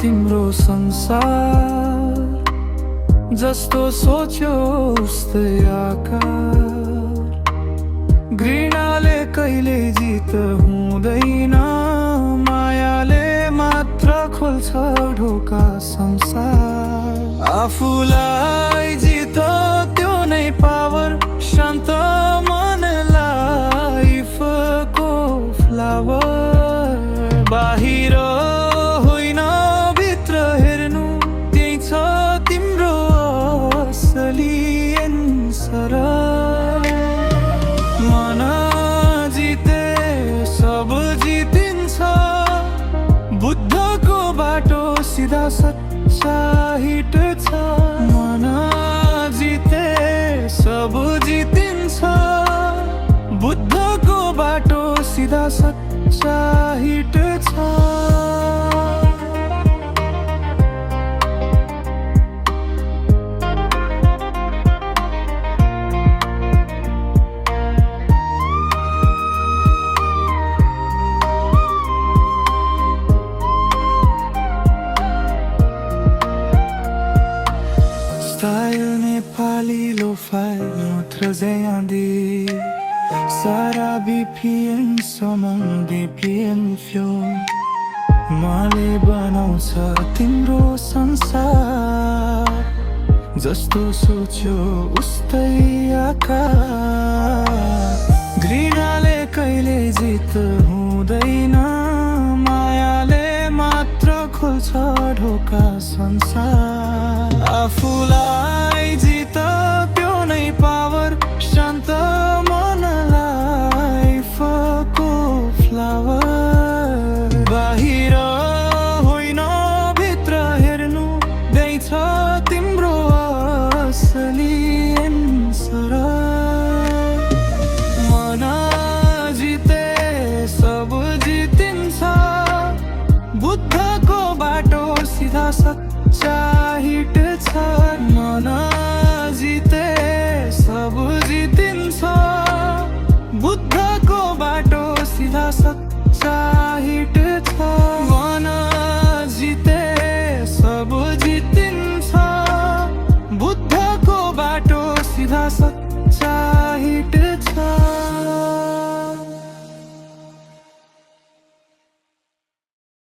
तिम्रो संसार, जस्तो सोच्यो उस्तै आकार। घृणाले कहिले जित हुँदैन, मायाले मात्र खोल्छ ढोका संसार। आफूलाई जित त्यो नै पावर, शान्त मनलाई फको फ्लावर। बाहिर होइन भित्र हेर्नु, त्यही छ तिम्रो असली एन्सर। मन जिते सब जितिन्छ, बुद्धको बाटो सिधा सच्चा हिट छ। मन जिते सब जितिन्छ, बुद्धको बाटो सिधा सच्चा हिट छ। Style Nepali lo-fi notre zayandi, Sara BPM समङ BPM फ्यो। माले बनाउँछ तिम्रो संसार, जस्तो सोच्यो उस्तै आकार। घृणाले कहिले जित हुँदैन, मायाले मात्र खोल्छ ढोका संसार। आफूलाई जित त्यो नै पावर, शान्त मनलाई फको फ्लावर। बाहिर होइन भित्र हेर्नु, त्यही छ तिम्रो असली एन्सर। मन जिते सब जितिन्छ, बुद्धको बाटो सिधा सच्चा हिट छ। मन जिते सब जितिन्छ, बुद्धको बाटो सिधा सच्चा हिट